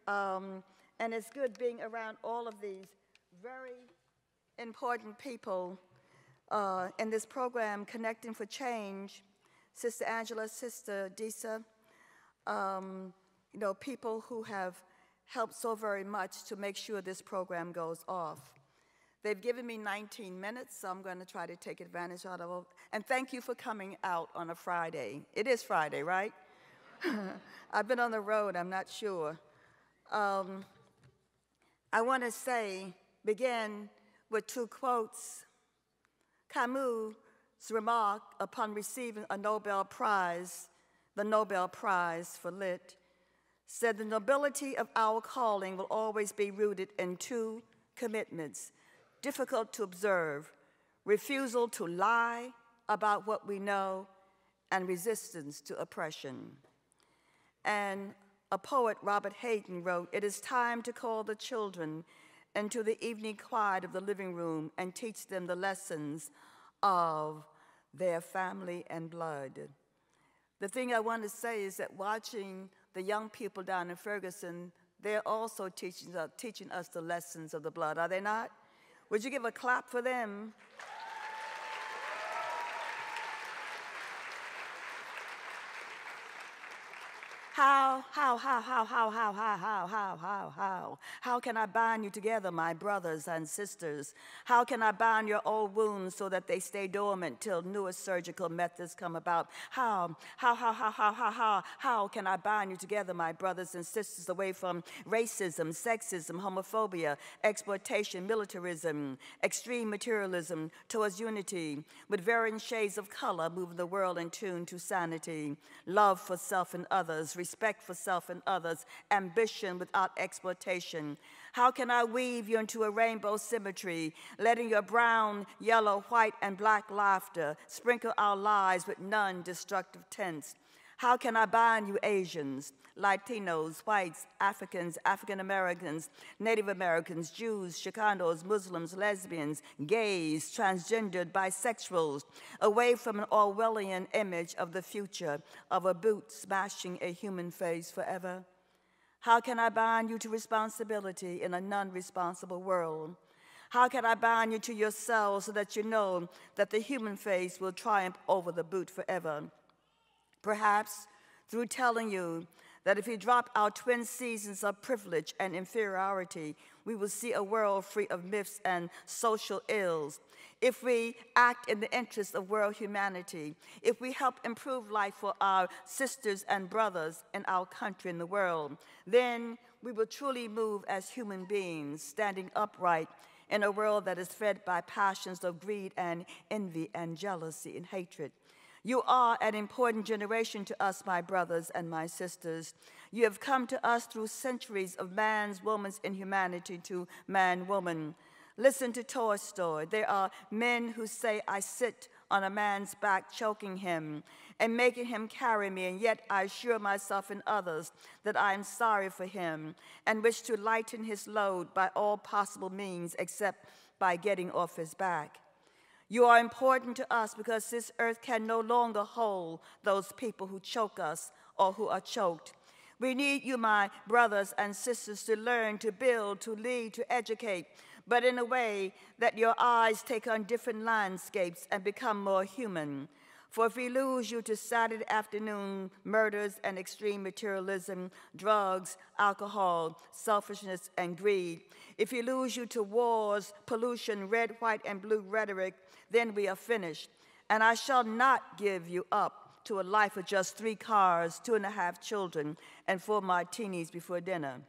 and it's good being around all of these very important people in this program, Connecting for Change. Sister Angela, Sister Disa, people who have helped so very much to make sure this program goes off. They've given me 19 minutes, so I'm going to try to take advantage of it. And thank you for coming out on a Friday. It is Friday, right? I've been on the road, I'm not sure. I want to begin with two quotes. Camus' remark upon receiving a Nobel Prize, the Nobel Prize for Lit, said the nobility of our calling will always be rooted in two commitments: difficult to observe, refusal to lie about what we know, and resistance to oppression. And a poet, Robert Hayden, wrote, "It is time to call the children into the evening quiet of the living room and teach them the lessons of their family and blood." The thing I want to say is that watching the young people down in Ferguson, they're also teaching us the lessons of the blood, are they not? Would you give a clap for them? How can I bind you together, my brothers and sisters? How can I bind your old wounds so that they stay dormant till newer surgical methods come about? How can I bind you together, my brothers and sisters, away from racism, sexism, homophobia, exploitation, militarism, extreme materialism, towards unity, with varying shades of color, moving the world in tune to sanity, love for self and others, respect for self and others, ambition without exploitation? How can I weave you into a rainbow symmetry, letting your brown, yellow, white, and black laughter sprinkle our lives with non-destructive tints? How can I bind you Asians, Latinos, whites, Africans, African Americans, Native Americans, Jews, Chicanos, Muslims, lesbians, gays, transgendered, bisexuals, away from an Orwellian image of the future of a boot smashing a human face forever? How can I bind you to responsibility in a non-responsible world? How can I bind you to yourselves so that you know that the human face will triumph over the boot forever? Perhaps through telling you that if we drop our twin seasons of privilege and inferiority, we will see a world free of myths and social ills. If we act in the interest of world humanity, if we help improve life for our sisters and brothers in our country and the world, then we will truly move as human beings, standing upright in a world that is fed by passions of greed and envy and jealousy and hatred. You are an important generation to us, my brothers and my sisters. You have come to us through centuries of man's, woman's inhumanity to man, woman. Listen to Tolstoy. There are men who say, I sit on a man's back, choking him and making him carry me, and yet I assure myself and others that I am sorry for him and wish to lighten his load by all possible means except by getting off his back. You are important to us because this earth can no longer hold those people who choke us or who are choked. We need you, my brothers and sisters, to learn, to build, to lead, to educate, but in a way that your eyes take on different landscapes and become more human. For if we lose you to Saturday afternoon murders and extreme materialism, drugs, alcohol, selfishness, and greed, if we lose you to wars, pollution, red, white, and blue rhetoric, then we are finished. And I shall not give you up to a life of just 3 cars, 2.5 children, and 4 martinis before dinner.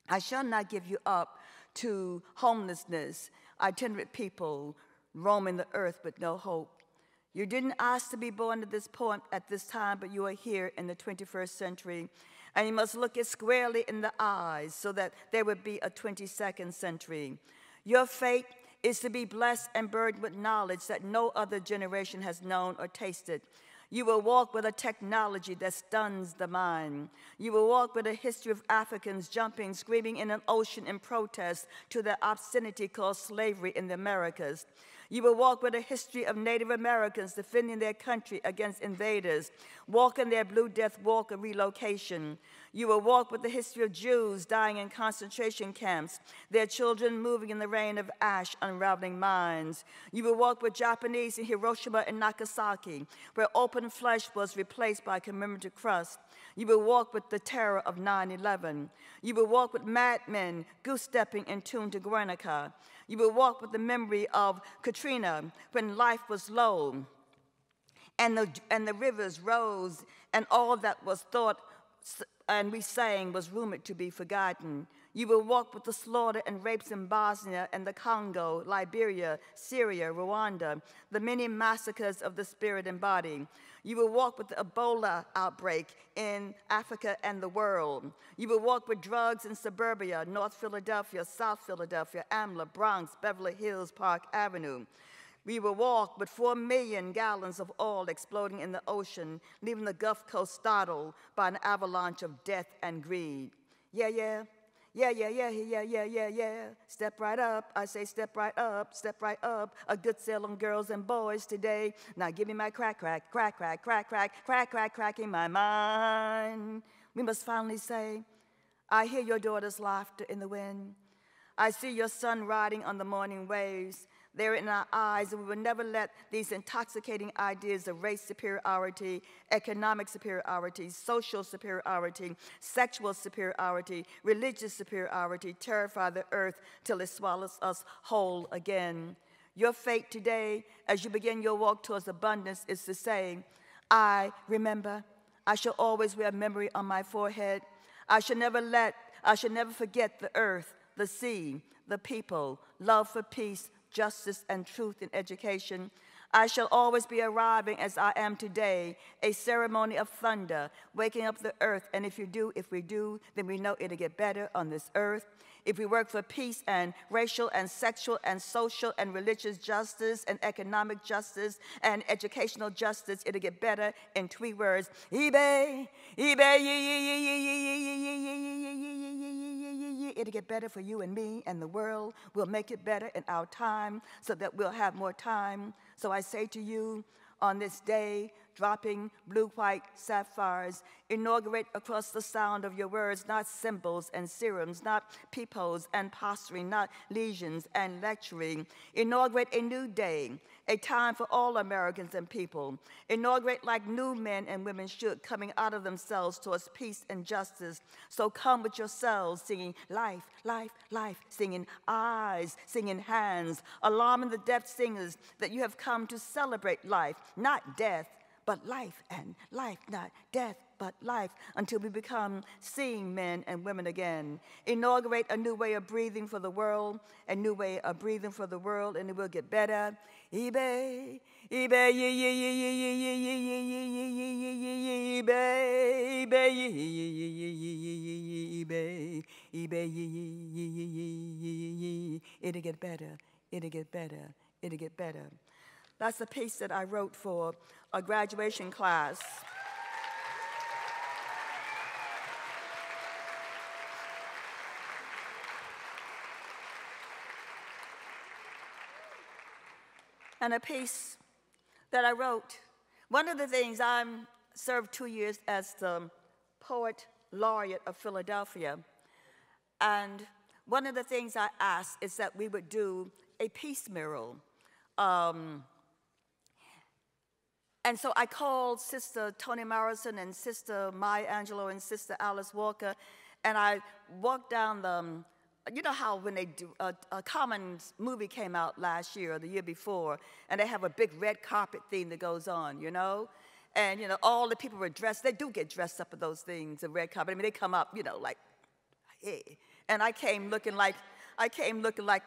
I shall not give you up to homelessness, itinerant people roaming the earth with no hope. You didn't ask to be born at this point, at this time, but you are here in the 21st century, and you must look it squarely in the eyes so that there would be a 22nd century. Your fate is to be blessed and burdened with knowledge that no other generation has known or tasted. You will walk with a technology that stuns the mind. You will walk with a history of Africans jumping, screaming in an ocean in protest to the obscenity called slavery in the Americas. You will walk with a history of Native Americans defending their country against invaders, walking their Blue Death walk of relocation. You will walk with the history of Jews dying in concentration camps, their children moving in the rain of ash, unraveling minds. You will walk with Japanese in Hiroshima and Nagasaki, where open flesh was replaced by commemorative crust. You will walk with the terror of 9/11. You will walk with madmen goose-stepping in tune to Guernica. You will walk with the memory of Katrina when life was low and the rivers rose and all that was thought and we sang was rumored to be forgotten. You will walk with the slaughter and rapes in Bosnia and the Congo, Liberia, Syria, Rwanda, the many massacres of the spirit and body. You will walk with the Ebola outbreak in Africa and the world. You will walk with drugs in suburbia, North Philadelphia, South Philadelphia, Amler, Bronx, Beverly Hills, Park Avenue. We will walk with 4 million gallons of oil exploding in the ocean, leaving the Gulf Coast startled by an avalanche of death and greed. Yeah, yeah. Yeah, yeah, yeah, yeah, yeah, yeah, yeah. Step right up, I say step right up, step right up. A good sale on girls and boys today. Now give me my crack, crack, crack, crack, crack, crack, crack, crack, crack in my mind. We must finally say, I hear your daughter's laughter in the wind. I see your son riding on the morning waves. They're in our eyes, and we will never let these intoxicating ideas of race superiority, economic superiority, social superiority, sexual superiority, religious superiority terrify the earth till it swallows us whole again. Your fate today, as you begin your walk towards abundance, is to say, I remember. I shall always wear memory on my forehead. I shall never forget the earth, the sea, the people, love for peace, justice, and truth in education. I shall always be arriving as I am today, a ceremony of thunder, waking up the earth. And if we do, then we know it'll get better on this earth. If we work for peace and racial and sexual and social and religious justice and economic justice and educational justice, it'll get better in 3 words. It'll get better for you and me and the world. We'll make it better in our time so that we'll have more time. So I say to you, on this day, dropping blue-white sapphires, inaugurate across the sound of your words, not symbols and serums, not peepholes and posturing, not lesions and lecturing. Inaugurate a new day, a time for all Americans and people. Inaugurate like new men and women should, coming out of themselves towards peace and justice. So come with yourselves, singing life, life, life, singing eyes, singing hands, alarming the deaf singers that you have come to celebrate life, not death, but life, and life, not death, but life, until we become seeing men and women again. Inaugurate a new way of breathing for the world, a new way of breathing for the world, and it will get better. eBay, eBay, eBay, eBay, eBay, it'll get better, it'll get better, it'll get better. That's a piece that I wrote for a graduation class. And a piece that I wrote. One of the things, I served 2 years as the poet laureate of Philadelphia. And one of the things I asked is that we would do a peace mural. And so I called Sister Toni Morrison and Sister Maya Angelou and Sister Alice Walker, and I walked down the, you know how when they do, a Commons movie came out last year or the year before, and they have a big red carpet theme that goes on, you know? And, you know, all the people were dressed, they do get dressed up with those things, the red carpet. I mean, they come up, you know, like, hey. And I came looking like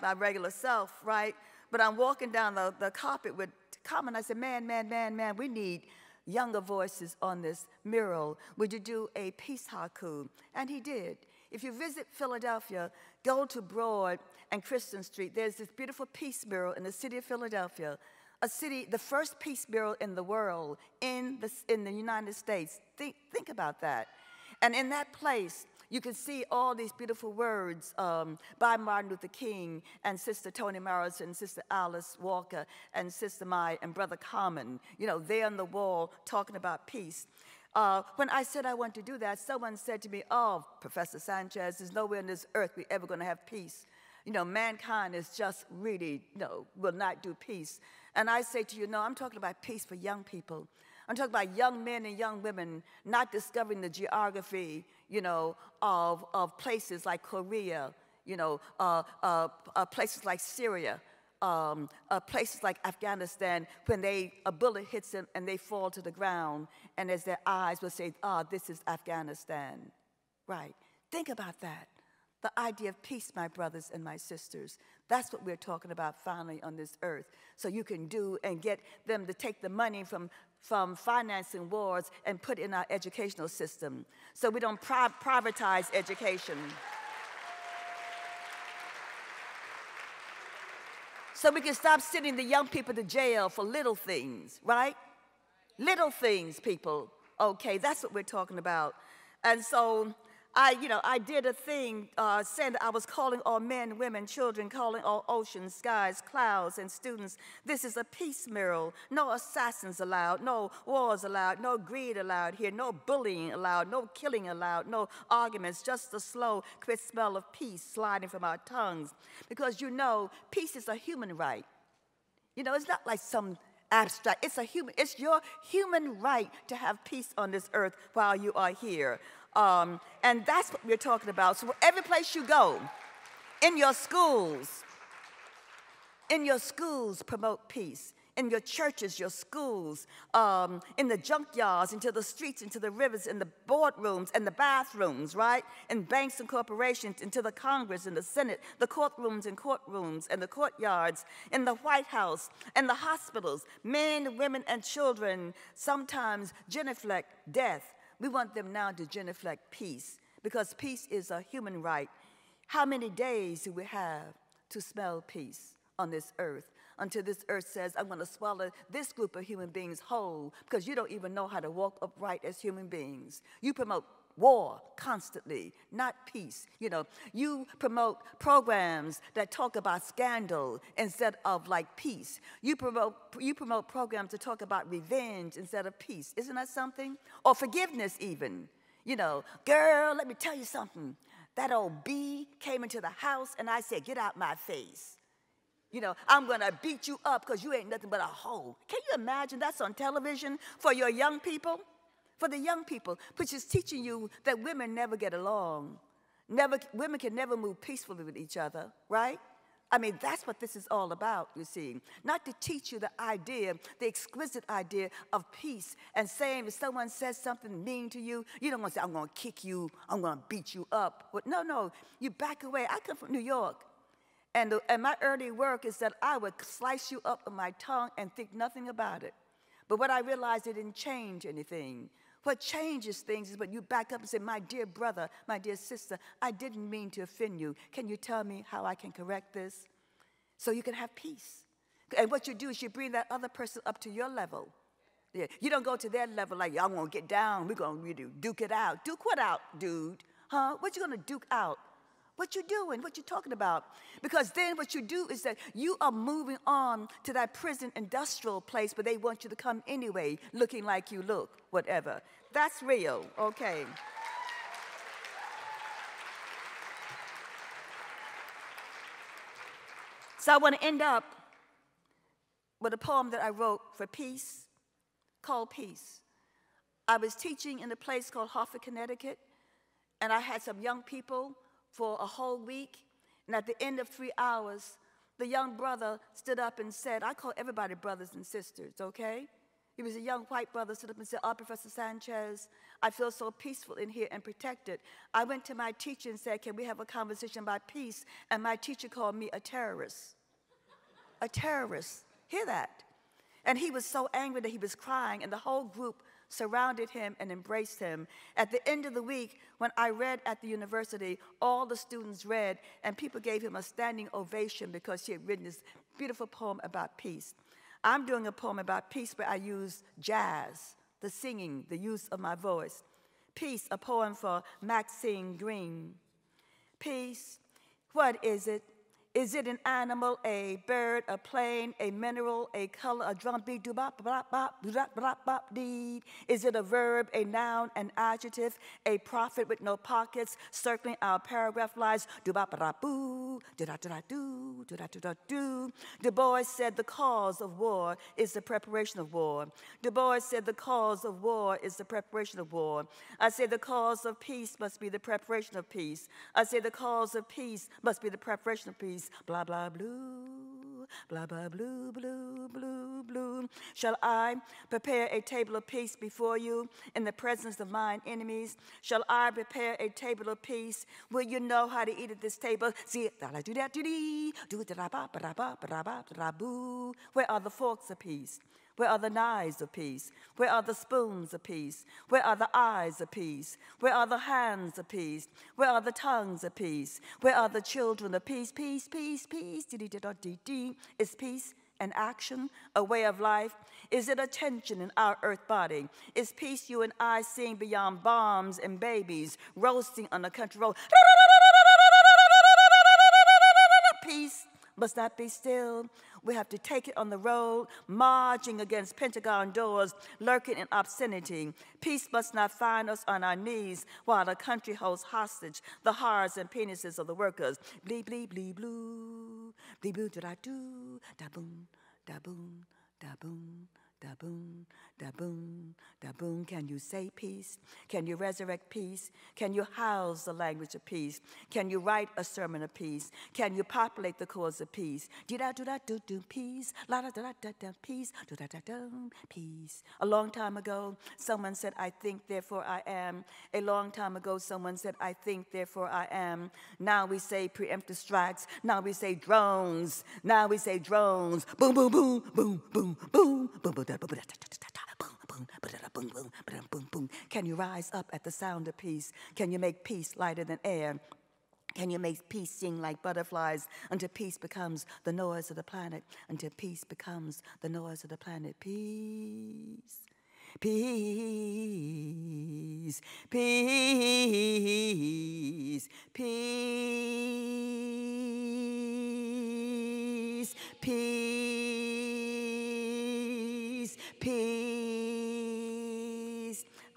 my regular self, right? But I'm walking down the carpet with Common. I said, man, we need younger voices on this mural. Would you do a peace haiku? And he did. If you visit Philadelphia, go to Broad and Kristen Street. There's this beautiful peace mural in the city of Philadelphia, a city, the first peace mural in the world, in the United States. Think about that. And in that place, you can see all these beautiful words by Martin Luther King and Sister Toni Morrison, Sister Alice Walker, and Sister Maya and Brother Common. You know, they're on the wall talking about peace. when I said I want to do that, someone said to me, oh, Professor Sanchez, there's nowhere on this earth we're ever going to have peace. You know, mankind is just really, will not do peace. And I say to you, no, I'm talking about peace for young people. I'm talking about young men and young women not discovering the geography, of places like Korea, places like Syria, places like Afghanistan, when a bullet hits them and they fall to the ground, and as their eyes will say, this is Afghanistan. Right. Think about that. The idea of peace, my brothers and my sisters. That's what we're talking about finally on this earth. So you can do and get them to take the money from financing wars and put in our educational system. So we don't privatize education. So we can stop sending the young people to jail for little things, right? Little things, people. Okay, that's what we're talking about. And so I did a thing saying that I was calling all men, women, children, calling all oceans, skies, clouds, and students. This is a peace mural. No assassins allowed, no wars allowed, no greed allowed here, no bullying allowed, no killing allowed, no arguments, just the slow, crisp smell of peace sliding from our tongues. Because peace is a human right. It's not like some abstract. It's your human right to have peace on this earth while you are here. And that's what we're talking about. So every place you go, in your schools, promote peace. In your churches, your schools, in the junkyards, into the streets, into the rivers, in the boardrooms, and the bathrooms, right? In banks and corporations, into the Congress and the Senate, the courtrooms, and the courtyards, in the White House, and the hospitals, men, women, and children sometimes genuflect death. We want them now to genuflect peace, because peace is a human right. How many days do we have to smell peace on this earth until this earth says, I'm going to swallow this group of human beings whole, because you don't even know how to walk upright as human beings. You promote war constantly, not peace. You promote programs that talk about scandal instead of peace. You promote programs that talk about revenge instead of peace. Isn't that something? Or forgiveness even. Girl, let me tell you something. That old B came into the house and I said, get out my face. I'm going to beat you up because you ain't nothing but a hoe. Can you imagine that's on television for your young people? For the young people, which is teaching you that women never get along. Women can never move peacefully with each other, right? I mean, that's what this is all about, you see. Not to teach you the exquisite idea of peace, and saying if someone says something mean to you, you don't want to say, I'm going to kick you, I'm going to beat you up. But no, you back away. I come from New York. And my early work is that I would slice you up with my tongue and think nothing about it. But what I realized, it didn't change anything. What changes things is when you back up and say, my dear brother, my dear sister, I didn't mean to offend you. Can you tell me how I can correct this? So you can have peace. And what you do is you bring that other person up to your level. Yeah. You don't go to their level like, y'all gonna get down, we're gonna really duke it out. Duke what out, dude? Huh? What you gonna duke out? What you doing? What you talking about? Because then what you do is that you are moving on to that prison industrial place where they want you to come anyway, looking like you look, whatever. That's real, okay. So I want to end up with a poem that I wrote for peace, called Peace. I was teaching in a place called Hartford, Connecticut, and I had some young people for a whole week, and at the end of 3 hours, the young brother stood up and said, I call everybody brothers and sisters, okay? He was a young white brother, stood up and said, Professor Sanchez, I feel so peaceful in here and protected. I went to my teacher and said, can we have a conversation about peace? And my teacher called me a terrorist. A terrorist. Hear that? And he was so angry that he was crying, and the whole group surrounded him and embraced him. At the end of the week, when I read at the university, all the students read, and people gave him a standing ovation because he had written this beautiful poem about peace. I'm doing a poem about peace where I use jazz, the singing, the use of my voice. Peace, a poem for Maxine Green. Peace, what is it? Is it an animal, a bird, a plane, a mineral, a color, a drum beat, do-bop, bop, bop, do-dop, bop, bop, dee? Is it a verb, a noun, an adjective, a prophet with no pockets, circling our paragraph lines, do-bop, bop, boo, do-da-do-da-do, do-da-do-da-do? Du Bois said the cause of war is the preparation of war. Du Bois said the cause of war is the preparation of war. I say the cause of peace must be the preparation of peace. I say the cause of peace must be the preparation of peace. Blah, blah, blue, blah, blah, blue, blue, blue, blue. Shall I prepare a table of peace before you in the presence of mine enemies? Shall I prepare a table of peace? Will you know how to eat at this table? See, do that, do boo. Where are the forks of peace? Where are the knives of peace? Where are the spoons of peace? Where are the eyes of peace? Where are the hands of peace? Where are the tongues of peace? Where are the children of peace? Peace, peace, peace. Is peace an action, a way of life? Is it a tension in our earth body? Is peace you and I seeing beyond bombs and babies roasting on the country road? Peace must not be still. We have to take it on the road, marching against Pentagon doors, lurking in obscenity. Peace must not find us on our knees while the country holds hostage the hearts and penises of the workers. Blee, blee, blee, blue, blee, blue, da-da-doo, da-boom, da-boom, da-boom, da-boom, da-boom, da-boom. Can you say peace? Can you resurrect peace? Can you house the language of peace? Can you write a sermon of peace? Can you populate the cause of peace? Do-da-do-da-do-do, peace, la-da-da-da-da, peace, do-da-da-da, peace. A long time ago, someone said, I think, therefore I am. A long time ago, someone said, I think, therefore I am. Now we say preemptive strikes. Now we say drones. Now we say drones. Boom, boom, boom, boom, boom, boom, boom, boom. Can you rise up at the sound of peace? Can you make peace lighter than air? Can you make peace sing like butterflies until peace becomes the noise of the planet? Until peace becomes the noise of the planet. Peace. Peace, peace, peace, peace, peace.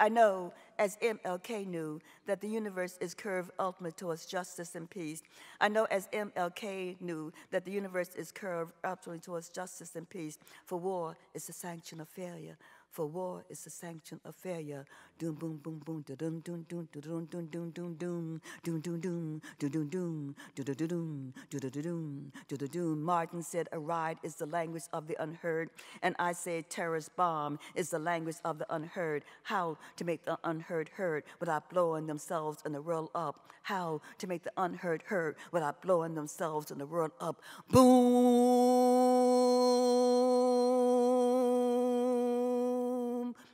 I know, as MLK knew, that the universe is curved ultimately towards justice and peace. I know, as MLK knew, that the universe is curved ultimately towards justice and peace. For war is the sanction of failure. For war is the sanction of failure. Doom, boom, boom, boom, da dum, doom, doom, da dum, doom, doom, doom, doom, doom, doom, doom, doom, doom, doom, da da doom, da da doom, da da doom. Martin said, a ride is the language of the unheard, and I say, terrorist bomb is the language of the unheard. How to make the unheard heard without blowing themselves and the world up? How to make the unheard heard without blowing themselves and the world up? Boom.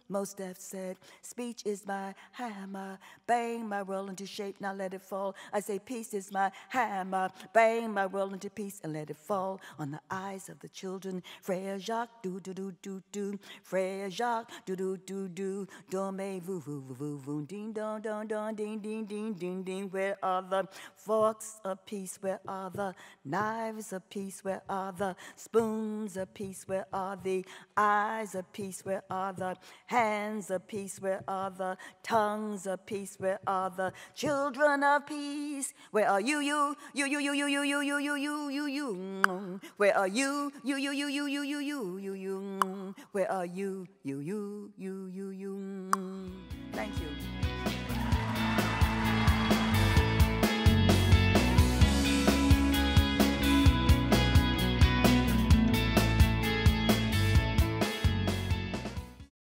Most have said, speech is my hammer, bang my world into shape, now let it fall. I say, peace is my hammer, bang my world into peace and let it fall on the eyes of the children. Frère Jacques, do-do-do-do-do, Frère Jacques, do-do-do-do, do-me-voo-voo-voo-voo, ding-dong-dong-dong, ding-ding-ding-ding-ding. Where are the forks of peace? Where are the knives of peace? Where are the spoons of peace? Where are the eyes of peace? Where are the hands of peace? Where are the tongues of peace? Where are the children of peace? Where are you, you? Where are you, Where are you, Thank you.